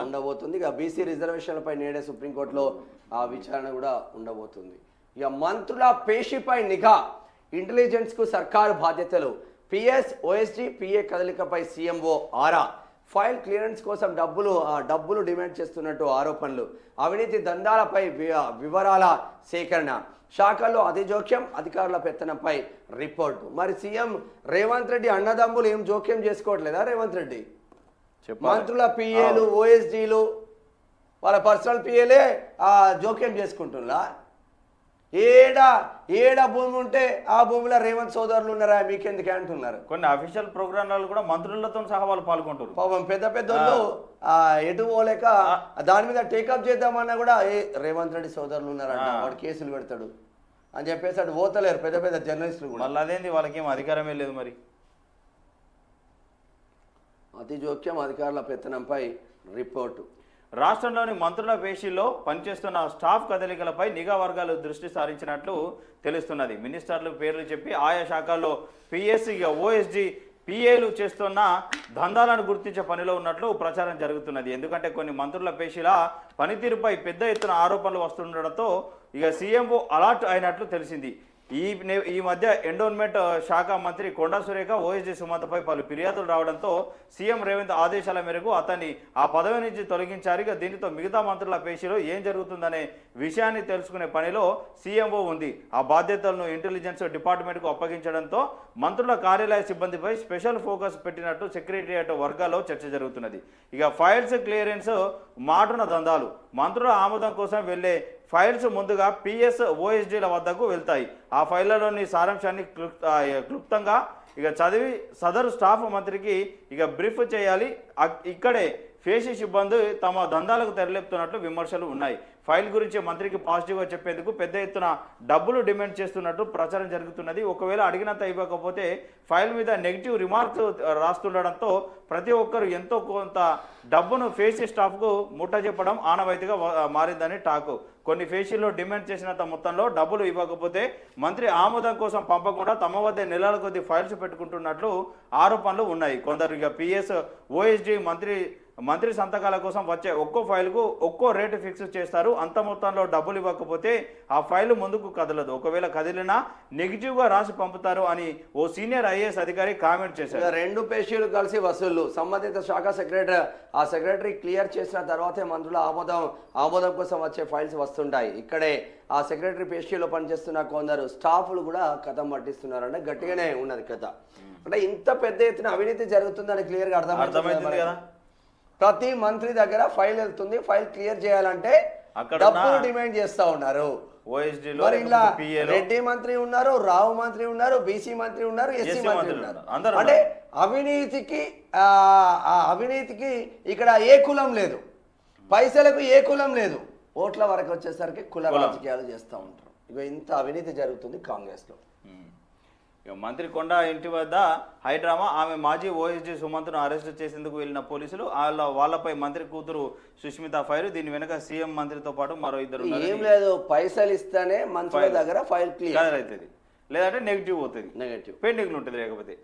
ఉండబోతుంది. ఇక బీసీ రిజర్వేషన్లపై నేడే సుప్రీంకోర్టులో ఆ విచారణ కూడా ఉండబోతుంది. ఇక మంత్రుల పేషిపై నిఘా, ఇంటెలిజెన్స్కు సర్కారు బాధ్యతలు, పిఎస్ ఓఎస్డి పిఏ కదలికపై సీఎంఓ ఆరా, ఫైల్ క్లియరెన్స్ కోసం డబ్బులు డిమాండ్ చేస్తున్నట్టు ఆరోపణలు, అవినీతి దందాలపై వివరాల సేకరణ, శాఖల్లో అతి జోక్యం, అధికారుల పెత్తనంపై రిపోర్టు. మరి సీఎం రేవంత్ రెడ్డి అన్నదమ్ములు ఏం జోక్యం చేసుకోవట్లేదా? రేవంత్ రెడ్డి మంత్రుల పిఏలు ఓఎస్డీలు వాళ్ళ పర్సనల్ పిఏలే జోక్యం చేసుకుంటున్నా. ఏడా భూమి ఉంటే ఆ భూమిలో రేవంత్ సోదరులు ఉన్నారా మీకెందుకు అంటున్నారు. కొన్ని అఫీషియల్ ప్రోగ్రాంలు కూడా మంత్రులతో సహా వాళ్ళు పాల్గొంటారు. పాపం పెద్ద ఎటు పోలేక దాని మీద టేకప్ చేద్దామన్నా కూడా రేవంత్ రెడ్డి సోదరులు ఉన్నారంట, వాడు కేసులు పెడతాడు అని చెప్పేసి అటు పోతలేరు పెద్ద జర్నలిస్టులు కూడా. మళ్ళీ అదేంది, వాళ్ళకి ఏం అధికారమే లేదు. మరి అతి జోక్యం, అధికారుల పెత్తనంపై రిపోర్టు. రాష్ట్రంలోని మంత్రుల పేషీల్లో పనిచేస్తున్న స్టాఫ్ కదలికలపై నిఘా వర్గాలు దృష్టి సారించినట్లు తెలుస్తున్నది. మినిస్టర్లు పేర్లు చెప్పి ఆయా శాఖల్లో పిఎస్ ఓఎస్డి పిఏలు చేస్తున్న దందాలను గుర్తించే పనిలో ఉన్నట్లు ప్రచారం జరుగుతున్నది. ఎందుకంటే కొన్ని మంత్రుల పేషీల పనితీరుపై పెద్ద ఎత్తున ఆరోపణలు వస్తుండడంతో సీఎంఓ అలర్ట్ అయినట్లు తెలిసింది. ఈ మధ్య ఎండోన్మెంట్ శాఖ మంత్రి కొండా సురేఖ ఓఎస్డీ సుమంత్పై పలు ఫిర్యాదులు రావడంతో సీఎం రేవంత్ ఆదేశాల మేరకు అతన్ని ఆ పదవి నుంచి తొలగించారు. దీనితో మిగతా మంత్రుల పేషీలో ఏం జరుగుతుందనే విషయాన్ని తెలుసుకునే పనిలో సీఎంఓ ఉంది. ఆ బాధ్యతలను ఇంటెలిజెన్స్ డిపార్ట్మెంట్కు అప్పగించడంతో మంత్రుల కార్యాలయ సిబ్బందిపై స్పెషల్ ఫోకస్ పెట్టినట్టు సెక్రటరియట్ వర్గాల్లో చర్చ జరుగుతున్నది. ఫైల్స్ క్లియరెన్స్ మాటున దందాలు, మంత్రుల ఆమోదం కోసం వెళ్లే ఫైల్స్ ముందుగా పిఎస్ ఓఎస్డీల వద్దకు వెళ్తాయి. ఆ ఫైళ్లలోని సారాంశాన్ని క్లుప్తంగా చదివి సదరు స్టాఫ్ మంత్రికి బ్రీఫ్ చేయాలి. ఇక్కడే ఫేషీ సిబ్బంది తమ దందాలకు తెరలేపుతున్నట్లు విమర్శలు ఉన్నాయి. ఫైల్ గురించి మంత్రికి పాజిటివ్గా చెప్పేందుకు పెద్ద ఎత్తున డబ్బులు డిమాండ్ చేస్తున్నట్టు ప్రచారం జరుగుతున్నది. ఒకవేళ అడిగినంత ఇవ్వకపోతే ఫైల్ మీద నెగిటివ్ రిమార్క్స్ రాస్తుండడంతో ప్రతి ఒక్కరు ఎంతో కొంత డబ్బును ఫేషీ స్టాఫ్కు ముట్టజెప్పడం ఆనవాయితీగా మారిందని టాకు. కొన్ని ఫేషీల్లో డిమాండ్ చేసినంత మొత్తంలో డబ్బులు ఇవ్వకపోతే మంత్రి ఆమోదం కోసం పంపకుండా తమ వద్ద నెలల కొద్ది ఫైల్స్ పెట్టుకుంటున్నట్లు ఆరోపణలు ఉన్నాయి. కొందరు పిఎస్ ఓఎస్డీ మంత్రి సంతకాల కోసం వచ్చే ఒక్కో ఫైల్కు ఒక్కో రేటు ఫిక్స్ చేస్తారు. అంత మొత్తంలో డబ్బులు ఇవ్వకపోతే ఆ ఫైల్ ముందుకు కదలదు. ఒకవేళ కదిలినా నెగిటివ్గా రాసి పంపుతారు అని ఓ సీనియర్ ఐఏఎస్ అధికారి కామెంట్ చేశారు. రెండు పేషీలు కలిసి వసూళ్లు, సంబంధిత శాఖ సెక్రటరీ క్లియర్ చేసిన తర్వాతే మంత్రుల ఆమోదం కోసం వచ్చే ఫైల్స్ వస్తుంటాయి. ఇక్కడే ఆ సెక్రటరీ పేషీలో పనిచేస్తున్న కొందరు స్టాఫ్లు కూడా కథం పట్టిస్తున్నారంటే గట్టిగానే ఉన్నది కథ. అంటే ఇంత పెద్ద ఎత్తున అవినీతి జరుగుతుందని క్లియర్గా అర్థమవుతుంది కదా. ప్రతి మంత్రి దగ్గర ఫైల్ వెళ్తుంది, ఫైల్ క్లియర్ చేయాలంటే డబ్బులు డిమాండ్ చేస్తా ఉన్నారు. మరి ఇలా రెడ్డి మంత్రి ఉన్నారు, రావు మంత్రి ఉన్నారు, బీసీ మంత్రి ఉన్నారు, ఎస్సీ మంత్రి ఉన్నారు. అంటే అవినీతికి ఇక్కడ ఏ కులం లేదు, పైసలకు ఏ కులం లేదు, ఓట్ల వరకు వచ్చేసరికి కుల రాజకీయాలు చేస్తూ ఉంటారు. ఇంత అవినీతి జరుగుతుంది కాంగ్రెస్ లో. మంత్రి కొండ ఇంటి వద్ద హైడ్రామా, ఆమె మాజీ ఓఎస్డీ సుమంత్ను అరెస్టు చేసేందుకు వెళ్లిన పోలీసులు వాళ్ళపై మంత్రి కూతురు సుష్మిత ఫైర్. దీని వెనుక సీఎం మంత్రితో పాటు మరో ఇద్దరు. ఏం లేదు, పైసలు ఇస్తేనే మంత్రుల దగ్గర ఫైల్ క్లియర్ అవుతుంది, లేదంటే నెగిటివ్ అవుతుంది, పెండింగ్ ఉంటుంది. లేకపోతే